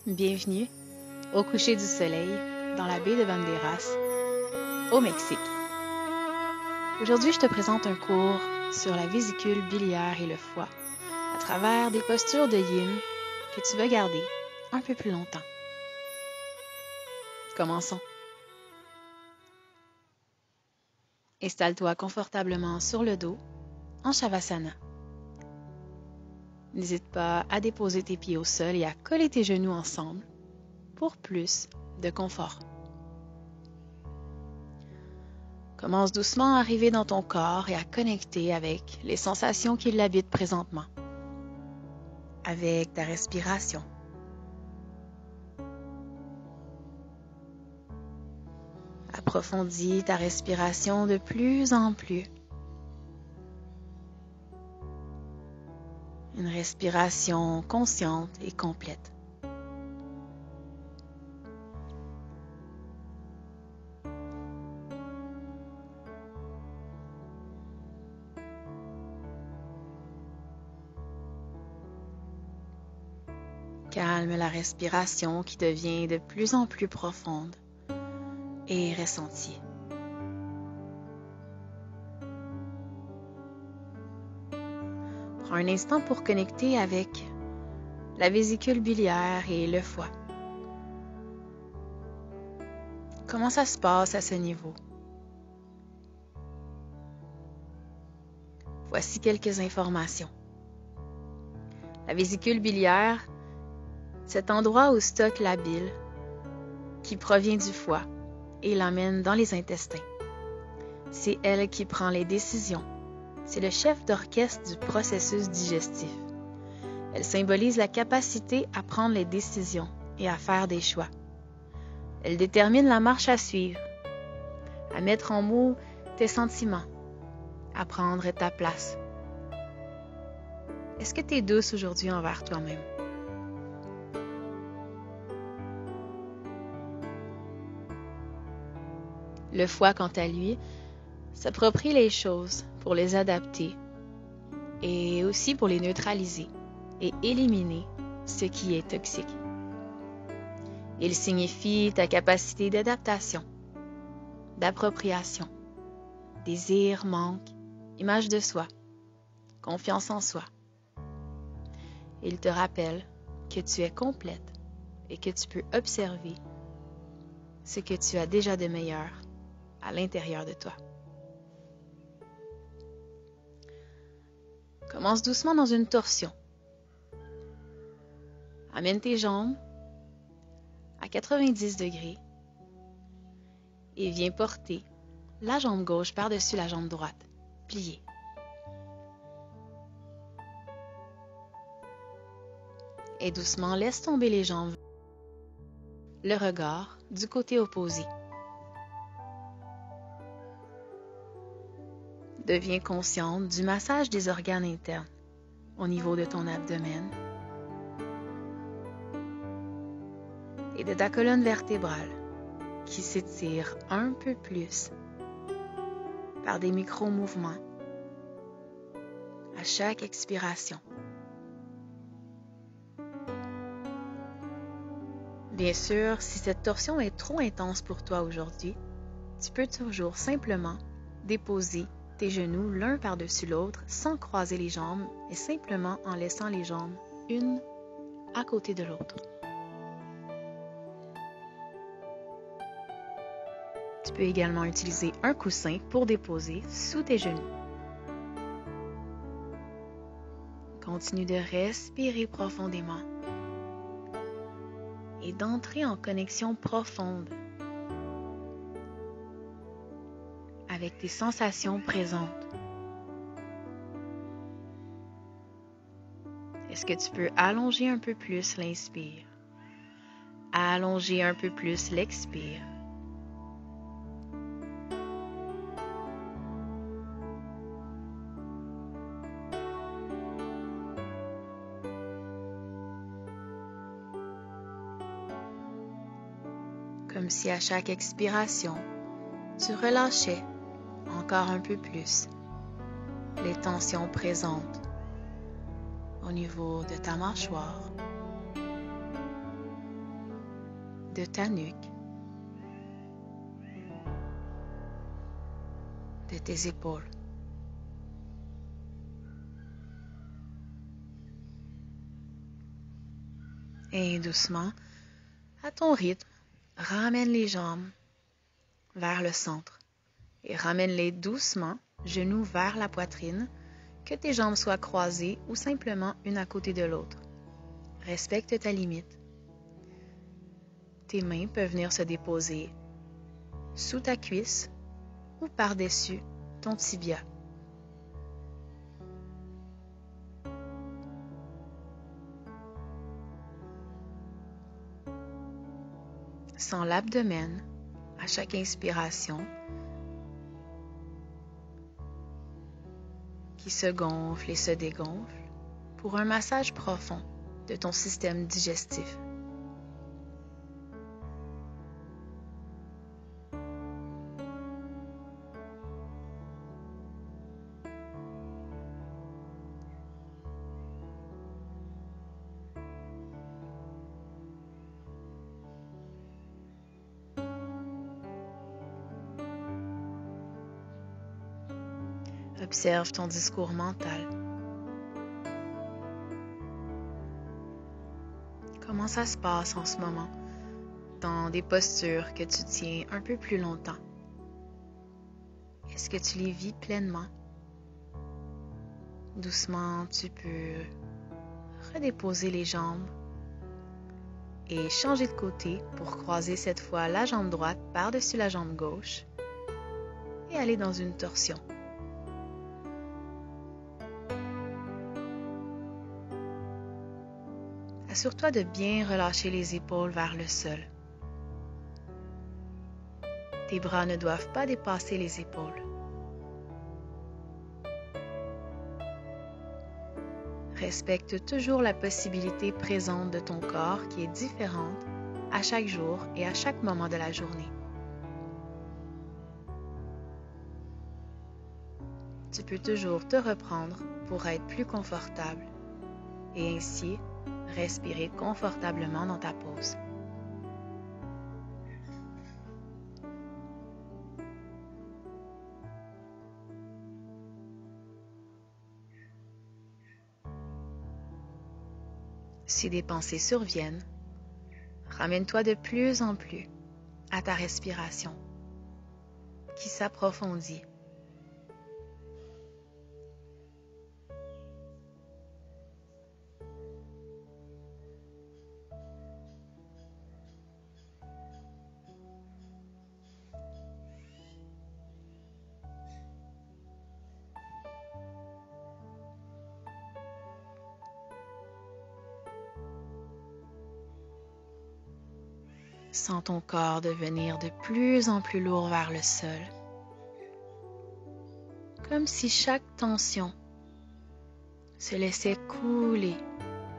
Bienvenue au coucher du soleil dans la baie de Banderas, au Mexique. Aujourd'hui, je te présente un cours sur la vésicule biliaire et le foie à travers des postures de yin que tu vas garder un peu plus longtemps. Commençons. Installe-toi confortablement sur le dos en Shavasana. N'hésite pas à déposer tes pieds au sol et à coller tes genoux ensemble pour plus de confort. Commence doucement à arriver dans ton corps et à connecter avec les sensations qui l'habitent présentement, avec ta respiration. Approfondis ta respiration de plus en plus. Une respiration consciente et complète. Calme la respiration qui devient de plus en plus profonde et ressentie. Prends un instant pour connecter avec la vésicule biliaire et le foie. Comment ça se passe à ce niveau? Voici quelques informations. La vésicule biliaire, cet endroit où stocke la bile qui provient du foie et l'emmène dans les intestins. C'est elle qui prend les décisions. C'est le chef d'orchestre du processus digestif. Elle symbolise la capacité à prendre les décisions et à faire des choix. Elle détermine la marche à suivre, à mettre en mots tes sentiments, à prendre ta place. Est-ce que tu es douce aujourd'hui envers toi-même? Le foie, quant à lui, s'approprie les choses pour les adapter et aussi pour les neutraliser et éliminer ce qui est toxique. Il signifie ta capacité d'adaptation, d'appropriation, désir, manque, image de soi, confiance en soi. Il te rappelle que tu es complète et que tu peux observer ce que tu as déjà de meilleur à l'intérieur de toi. Commence doucement dans une torsion. Amène tes jambes à 90 degrés et viens porter la jambe gauche par-dessus la jambe droite, pliée. Et doucement, laisse tomber les jambes, le regard du côté opposé. Deviens consciente du massage des organes internes au niveau de ton abdomen et de ta colonne vertébrale qui s'étire un peu plus par des micro-mouvements à chaque expiration. Bien sûr, si cette torsion est trop intense pour toi aujourd'hui, tu peux toujours simplement déposer tes genoux l'un par-dessus l'autre sans croiser les jambes et simplement en laissant les jambes une à côté de l'autre. Tu peux également utiliser un coussin pour déposer sous tes genoux. Continue de respirer profondément et d'entrer en connexion profonde avec tes sensations présentes. Est-ce que tu peux allonger un peu plus l'inspire? Allonger un peu plus l'expire. Comme si à chaque expiration, tu relâchais encore un peu plus les tensions présentes au niveau de ta mâchoire, de ta nuque, de tes épaules. Et doucement, à ton rythme, ramène les jambes vers le centre et ramène-les doucement, genoux vers la poitrine, que tes jambes soient croisées ou simplement une à côté de l'autre. Respecte ta limite. Tes mains peuvent venir se déposer sous ta cuisse ou par-dessus ton tibia. Sens l'abdomen à chaque inspiration qui se gonfle et se dégonfle pour un massage profond de ton système digestif. Observe ton discours mental. Comment ça se passe en ce moment dans des postures que tu tiens un peu plus longtemps? Est-ce que tu les vis pleinement? Doucement, tu peux redéposer les jambes et changer de côté pour croiser cette fois la jambe droite par-dessus la jambe gauche et aller dans une torsion. Assure-toi de bien relâcher les épaules vers le sol. Tes bras ne doivent pas dépasser les épaules. Respecte toujours la possibilité présente de ton corps qui est différente à chaque jour et à chaque moment de la journée. Tu peux toujours te reprendre pour être plus confortable et ainsi respirer confortablement dans ta pose. Si des pensées surviennent, ramène-toi de plus en plus à ta respiration qui s'approfondit. Sens ton corps devenir de plus en plus lourd vers le sol, comme si chaque tension se laissait couler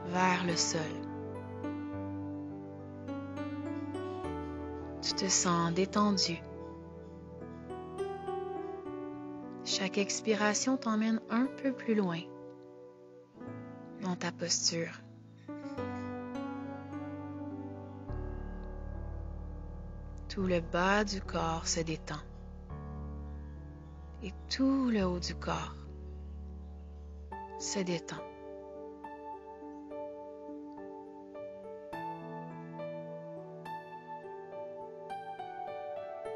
vers le sol. Tu te sens détendu. Chaque expiration t'emmène un peu plus loin dans ta posture. Tout le bas du corps se détend et tout le haut du corps se détend.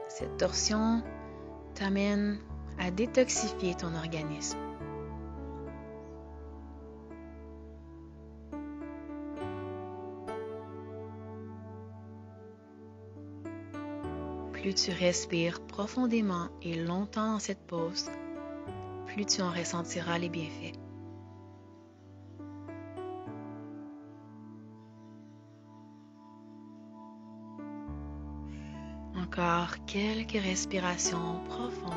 Cette torsion t'amène à détoxifier ton organisme. Plus tu respires profondément et longtemps dans cette pause, plus tu en ressentiras les bienfaits. Encore quelques respirations profondes.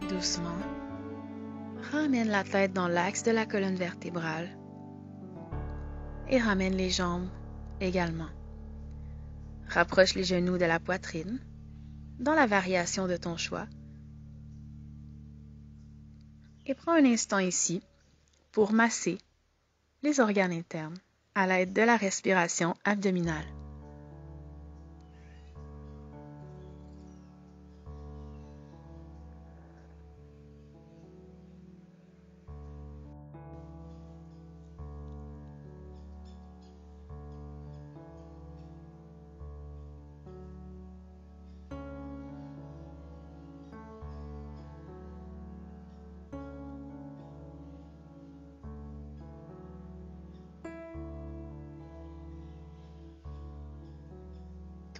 Doucement, Ramène la tête dans l'axe de la colonne vertébrale et ramène les jambes également. Rapproche les genoux de la poitrine dans la variation de ton choix et prends un instant ici pour masser les organes internes à l'aide de la respiration abdominale.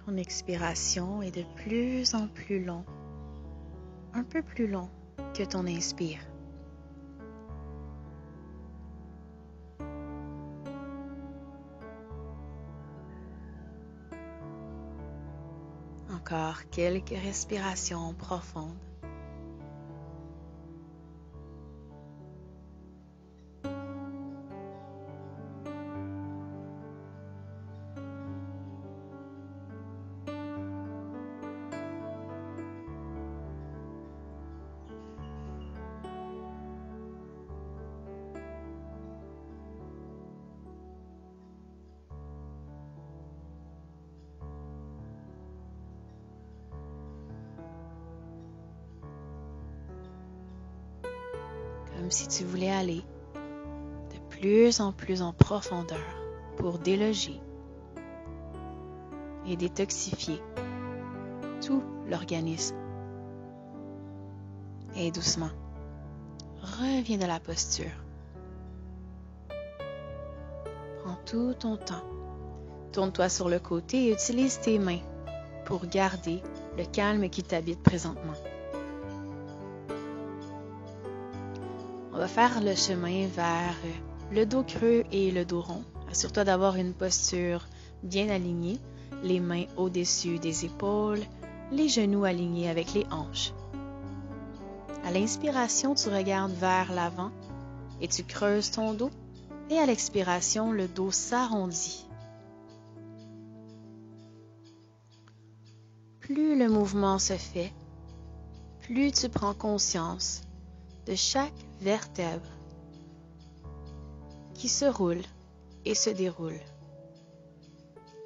Ton expiration est de plus en plus long, un peu plus long que ton inspire. Encore quelques respirations profondes. Comme si tu voulais aller de plus en profondeur pour déloger et détoxifier tout l'organisme. Et doucement, reviens dans la posture. Prends tout ton temps. Tourne-toi sur le côté et utilise tes mains pour garder le calme qui t'habite présentement. On va faire le chemin vers le dos creux et le dos rond. Assure-toi d'avoir une posture bien alignée, les mains au-dessus des épaules, les genoux alignés avec les hanches. À l'inspiration, tu regardes vers l'avant et tu creuses ton dos. Et à l'expiration, le dos s'arrondit. Plus le mouvement se fait, plus tu prends conscience de chaque vertèbre qui se roule et se déroule,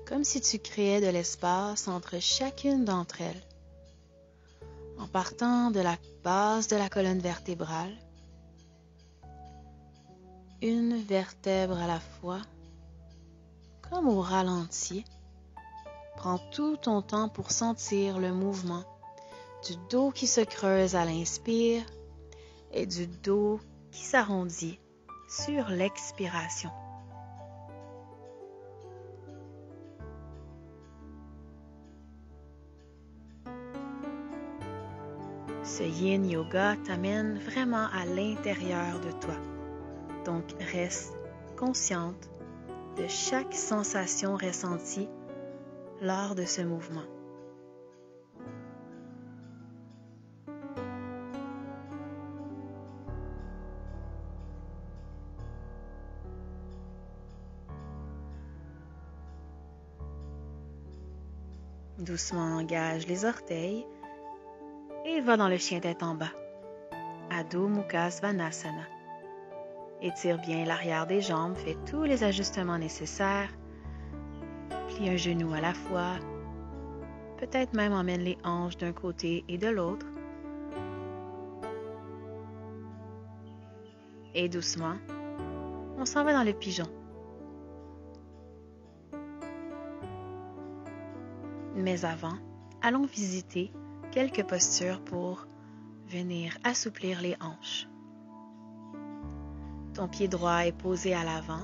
comme si tu créais de l'espace entre chacune d'entre elles, en partant de la base de la colonne vertébrale, une vertèbre à la fois, comme au ralenti. Prends tout ton temps pour sentir le mouvement du dos qui se creuse à l'inspire et du dos qui s'arrondit sur l'expiration. Ce yin yoga t'amène vraiment à l'intérieur de toi. Donc reste consciente de chaque sensation ressentie lors de ce mouvement. Doucement engage les orteils et va dans le chien tête en bas, Adho Mukha Svanasana. Étire bien l'arrière des jambes, fais tous les ajustements nécessaires, plie un genou à la fois, peut-être même emmène les hanches d'un côté et de l'autre. Et doucement, on s'en va dans le pigeon. Mais avant, allons visiter quelques postures pour venir assouplir les hanches. Ton pied droit est posé à l'avant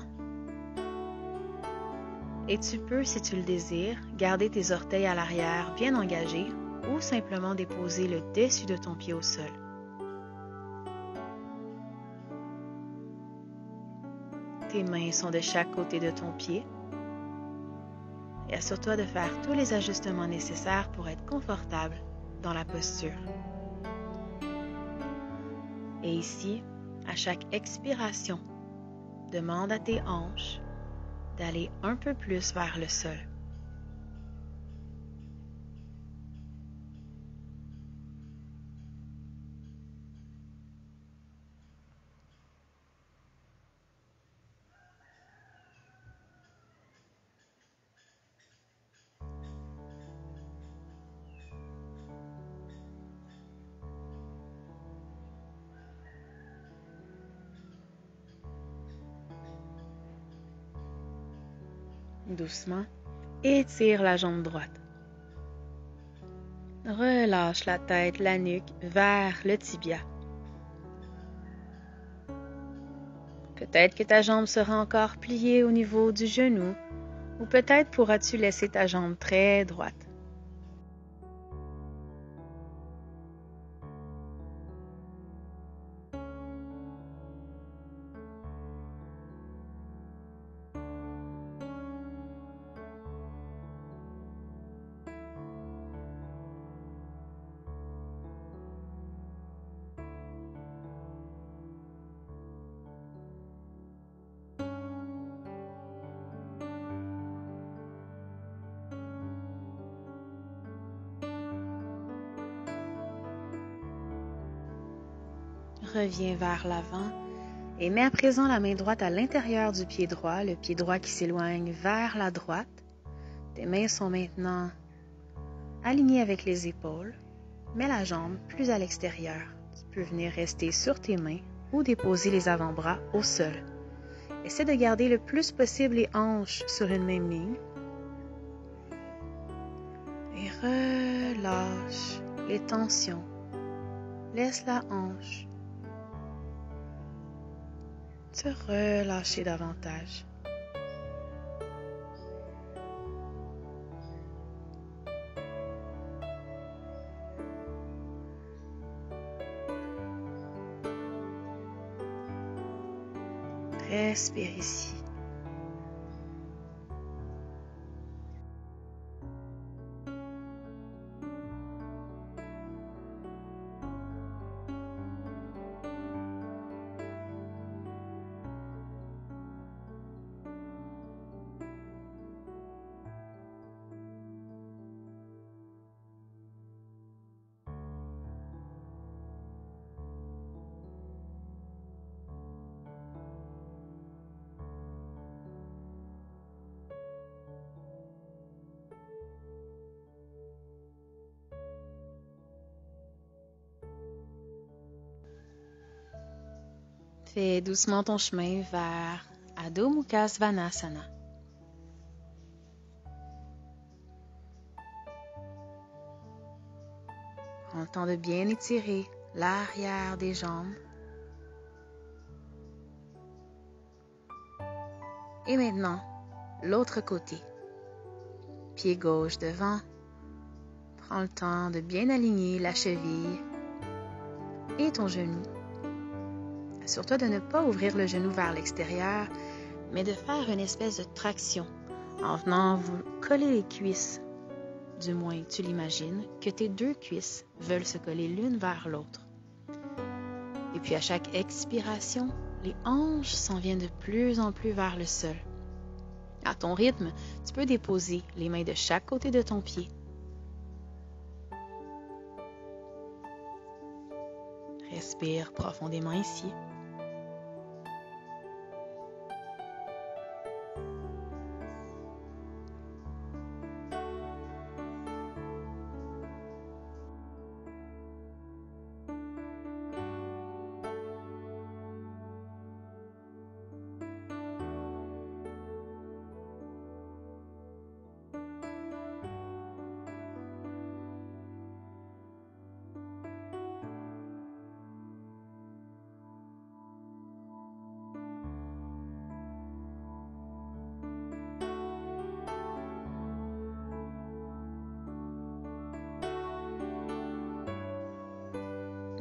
et tu peux, si tu le désires, garder tes orteils à l'arrière bien engagés ou simplement déposer le dessus de ton pied au sol. Tes mains sont de chaque côté de ton pied et assure-toi de faire tous les ajustements nécessaires pour être confortable dans la posture. Et ici, À chaque expiration, demande à tes hanches d'aller un peu plus vers le sol. Doucement, étire la jambe droite. Relâche la tête, la nuque vers le tibia. Peut-être que ta jambe sera encore pliée au niveau du genou, ou peut-être pourras-tu laisser ta jambe très droite. Reviens vers l'avant et mets à présent la main droite à l'intérieur du pied droit, le pied droit qui s'éloigne vers la droite. Tes mains sont maintenant alignées avec les épaules. Mets la jambe plus à l'extérieur. Tu peux venir rester sur tes mains ou déposer les avant-bras au sol. Essaie de garder le plus possible les hanches sur une même ligne. Et relâche les tensions. Laisse la hanche se relâcher davantage. Respire ici. Fais doucement ton chemin vers Adho Mukha Svanasana. Prends le temps de bien étirer l'arrière des jambes. Et maintenant, l'autre côté. Pied gauche devant. Prends le temps de bien aligner la cheville et ton genou. Assure-toi de ne pas ouvrir le genou vers l'extérieur, mais de faire une espèce de traction en venant vous coller les cuisses. Du moins, tu l'imagines, que tes deux cuisses veulent se coller l'une vers l'autre. Et puis à chaque expiration, les hanches s'en viennent de plus en plus vers le sol. À ton rythme, tu peux déposer les mains de chaque côté de ton pied. Respire profondément ici.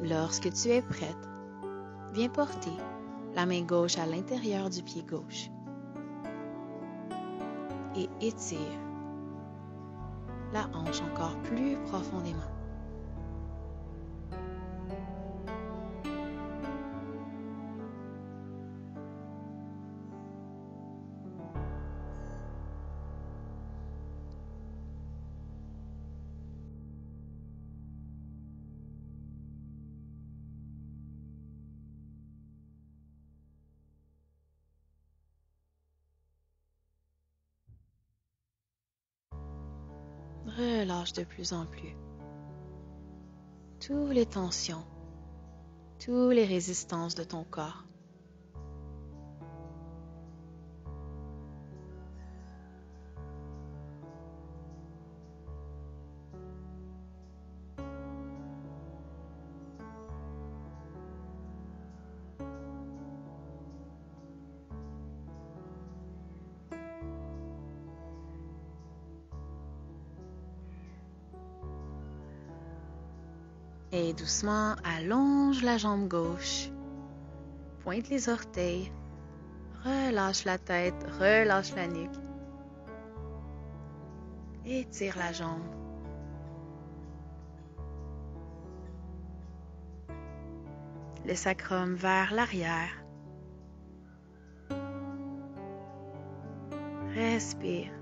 Lorsque tu es prête, viens porter la main gauche à l'intérieur du pied gauche et étire la hanche encore plus profondément. relâche de plus en plus. Toutes les tensions, toutes les résistances de ton corps. Et doucement, allonge la jambe gauche. Pointe les orteils. Relâche la tête, relâche la nuque. Étire la jambe. Le sacrum vers l'arrière. Respire.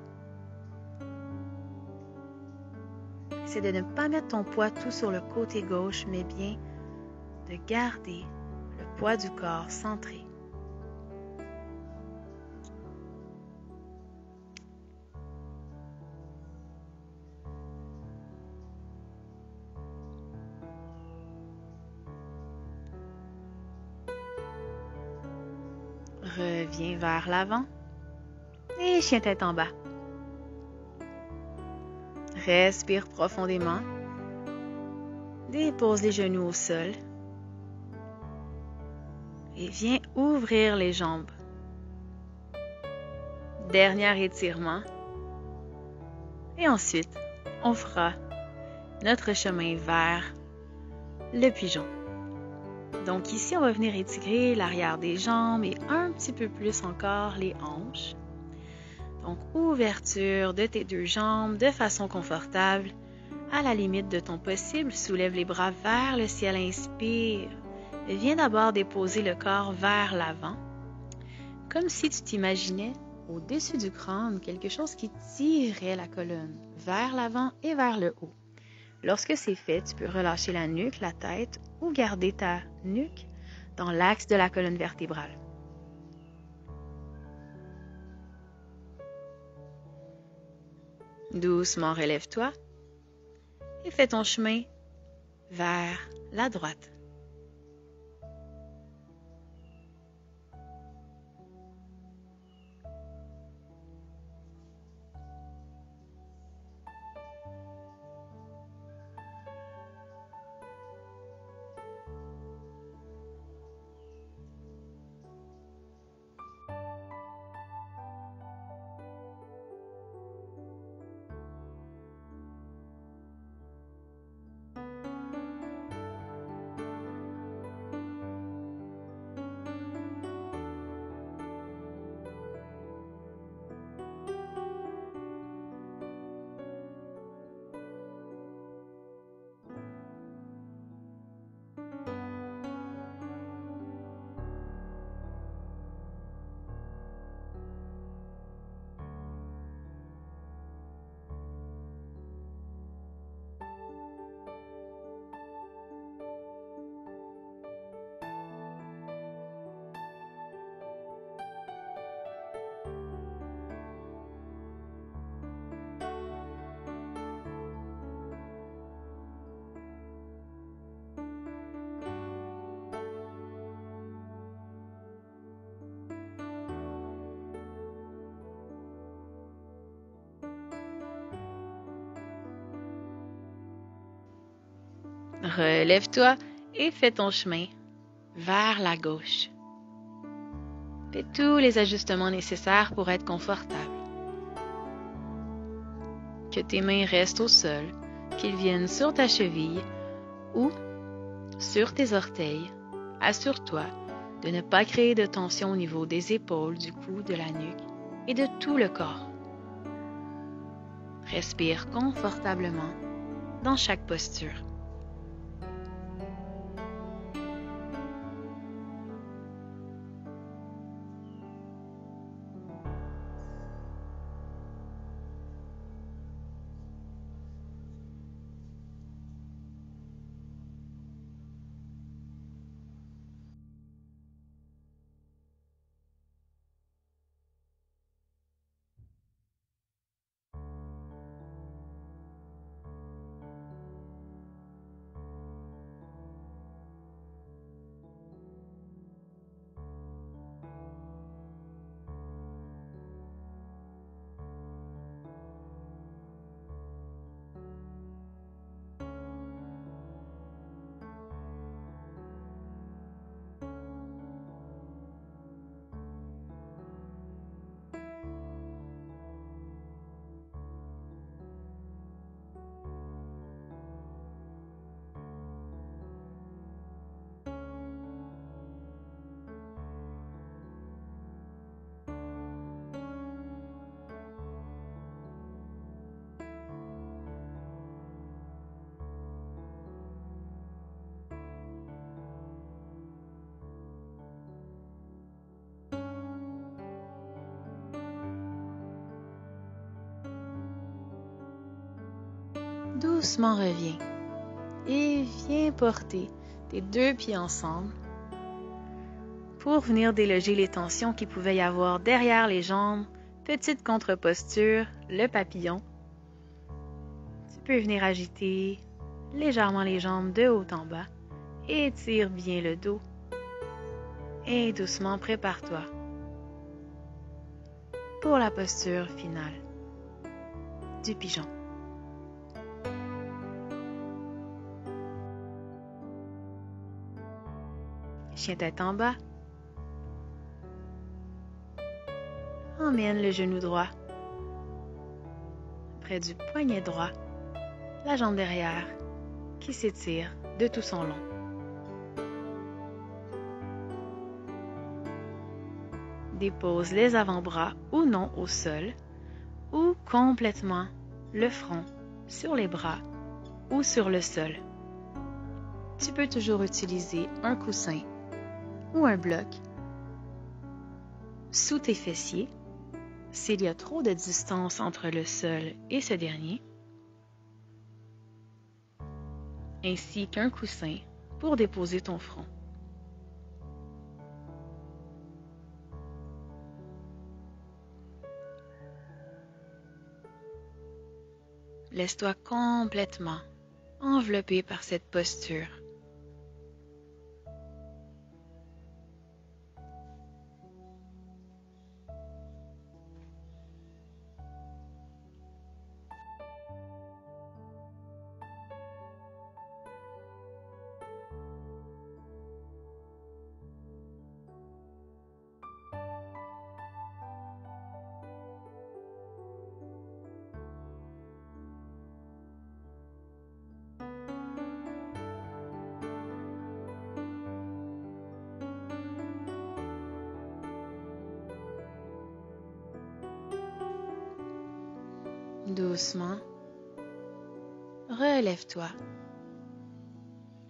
C'est de ne pas mettre ton poids tout sur le côté gauche, mais bien de garder le poids du corps centré. Reviens vers l'avant et chien tête en bas. Respire profondément. Dépose les genoux au sol. Et viens ouvrir les jambes. Dernier étirement. Et ensuite, on fera notre chemin vers le pigeon. Donc ici, on va venir étirer l'arrière des jambes et un petit peu plus encore les hanches. Donc, ouverture de tes deux jambes de façon confortable. À la limite de ton possible, soulève les bras vers le ciel, inspire. Viens d'abord déposer le corps vers l'avant, comme si tu t'imaginais au-dessus du crâne quelque chose qui tirait la colonne vers l'avant et vers le haut. Lorsque c'est fait, tu peux relâcher la nuque, la tête ou garder ta nuque dans l'axe de la colonne vertébrale. Doucement, relève-toi et fais ton chemin vers la droite. Relève-toi et fais ton chemin vers la gauche. Fais tous les ajustements nécessaires pour être confortable. Que tes mains restent au sol, qu'ils viennent sur ta cheville ou sur tes orteils. Assure-toi de ne pas créer de tension au niveau des épaules, du cou, de la nuque et de tout le corps. Respire confortablement dans chaque posture. doucement reviens et viens porter tes 2 pieds ensemble pour venir déloger les tensions qu'il pouvait y avoir derrière les jambes. Petite contre-posture, le papillon. Tu peux venir agiter légèrement les jambes de haut en bas. Étire bien le dos. Et doucement prépare-toi pour la posture finale du pigeon. Chien tête en bas. Emmène le genou droit près du poignet droit, la jambe derrière qui s'étire de tout son long. Dépose les avant-bras ou non au sol ou complètement le front sur les bras ou sur le sol. Tu peux toujours utiliser un coussin ou un bloc sous tes fessiers s'il y a trop de distance entre le sol et ce dernier, ainsi qu'un coussin pour déposer ton front. Laisse-toi complètement enveloppé par cette posture. Doucement, relève-toi,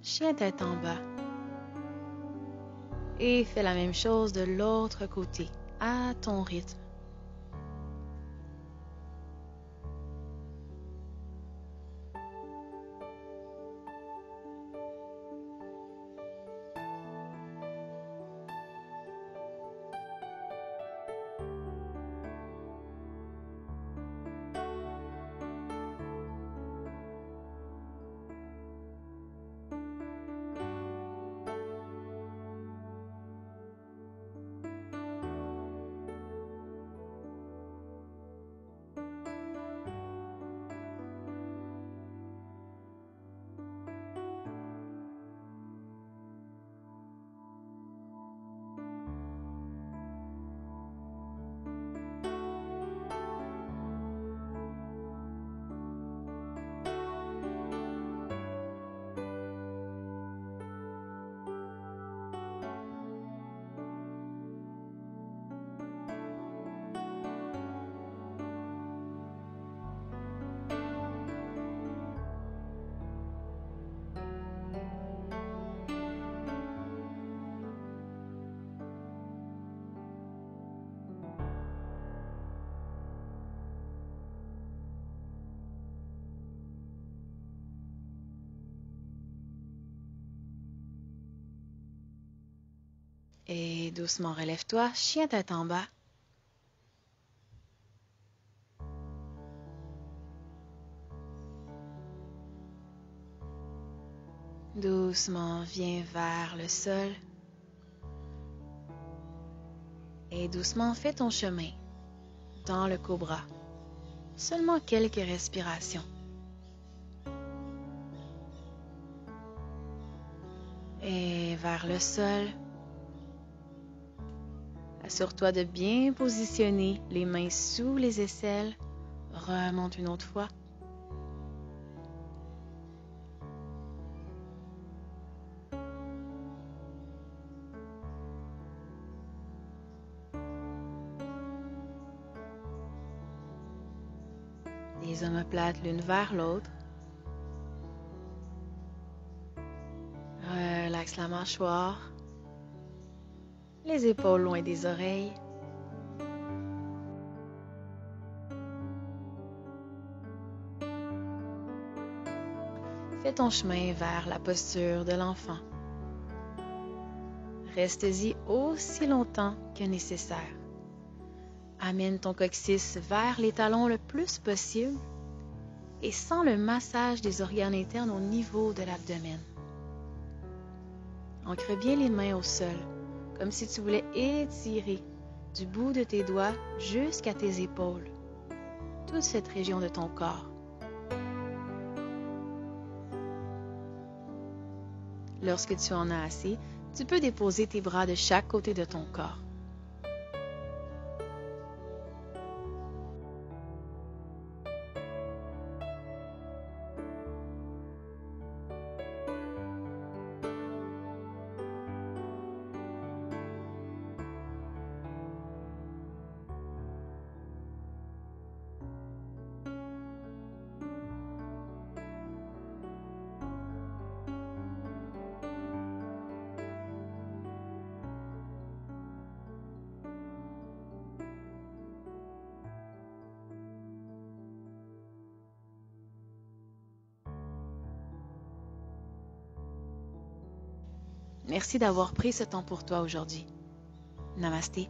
chien tête en bas, et fais la même chose de l'autre côté, à ton rythme. Et doucement relève-toi, chien tête en bas. Doucement, viens vers le sol. Et doucement, fais ton chemin dans le cobra. Seulement quelques respirations. Et vers le sol. Assure-toi de bien positionner les mains sous les aisselles. Remonte une autre fois. Les omoplates l'une vers l'autre. Relaxe la mâchoire. Les épaules loin des oreilles. fais ton chemin vers la posture de l'enfant. Reste-y aussi longtemps que nécessaire. Amène ton coccyx vers les talons le plus possible et sens le massage des organes internes au niveau de l'abdomen. Ancre bien les mains au sol, comme si tu voulais étirer du bout de tes doigts jusqu'à tes épaules, toute cette région de ton corps. Lorsque tu en as assez, tu peux déposer tes bras de chaque côté de ton corps. Merci d'avoir pris ce temps pour toi aujourd'hui. Namasté.